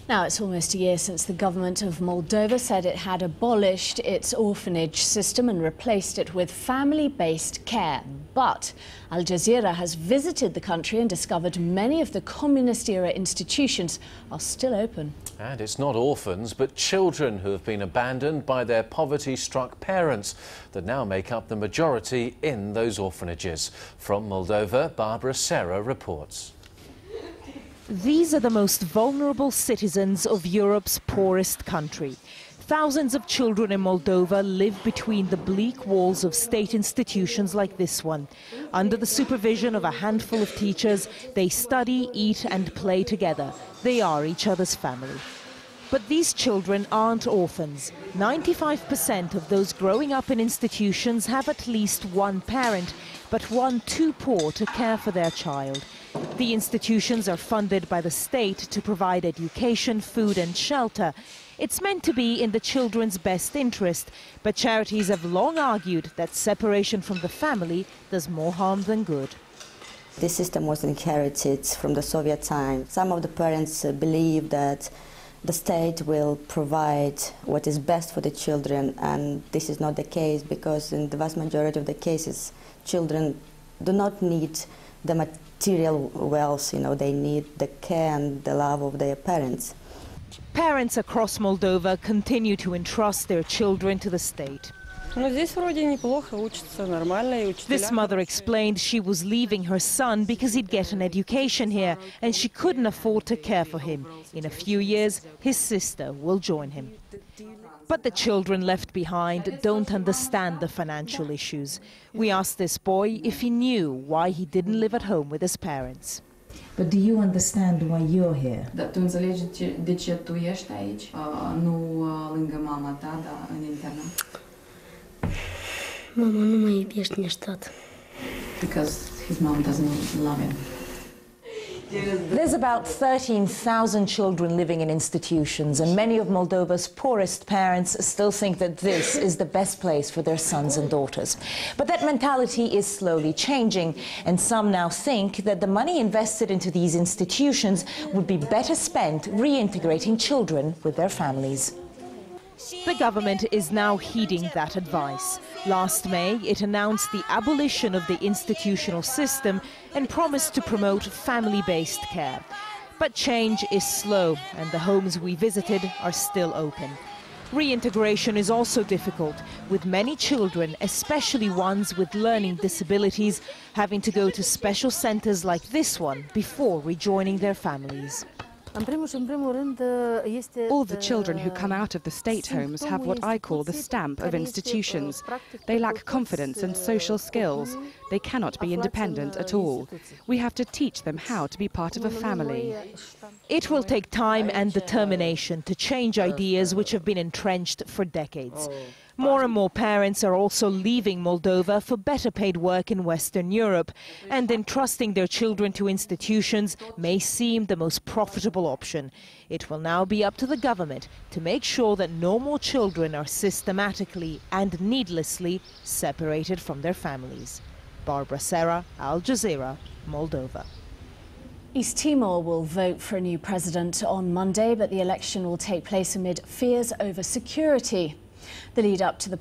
Now, it's almost a year since the government of Moldova said it had abolished its orphanage system and replaced it with family-based care. But Aljazeera has visited the country and discovered many of the communist-era institutions are still open. And it's not orphans, but children who have been abandoned by their poverty-struck parents that now make up the majority in those orphanages. From Moldova, Barbara Serra reports. These are the most vulnerable citizens of Europe's poorest country. Thousands of children in Moldova live between the bleak walls of state institutions like this one. Under the supervision of a handful of teachers, they study, eat and play together. They are each other's family. But these children aren't orphans. 95% of those growing up in institutions have at least one parent, but one too poor to care for their child. The institutions are funded by the state to provide education, food and shelter. It's meant to be in the children's best interest, but charities have long argued that separation from the family does more harm than good. This system was inherited from the Soviet time. Some of the parents believe that the state will provide what is best for the children, and this is not the case, because in the vast majority of the cases, children do not need the material wealth, they need the care and the love of their parents. Parents across Moldova continue to entrust their children to the state. This mother explained she was leaving her son because he'd get an education here and she couldn't afford to care for him. In a few years, his sister will join him. But the children left behind don't understand the financial issues. We asked this boy if he knew why he didn't live at home with his parents. But do you understand why you're here? Tu înțelegi de ce tu ești aici, nu lângă mama ta, dar în internat? Mama nu mă iubește nici tată. Because his mom doesn't love him. There's about 13,000 children living in institutions, and many of Moldova's poorest parents still think that this is the best place for their sons and daughters. But that mentality is slowly changing, and some now think that the money invested into these institutions would be better spent reintegrating children with their families. The government is now heeding that advice. Last May, it announced the abolition of the institutional system and promised to promote family-based care. But change is slow, and the homes we visited are still open. Reintegration is also difficult, with many children, especially ones with learning disabilities, having to go to special centers like this one before rejoining their families. All the children who come out of the state homes have what I call the stamp of institutions. They lack confidence and social skills. They cannot be independent at all. We have to teach them how to be part of a family. It will take time and determination to change ideas which have been entrenched for decades. More and more parents are also leaving Moldova for better paid work in Western Europe, and entrusting their children to institutions may seem the most profitable option. It will now be up to the government to make sure that no more children are systematically and needlessly separated from their families. Barbara Serra, Aljazeera, Moldova. East Timor will vote for a new president on Monday, but the election will take place amid fears over security. The lead up to the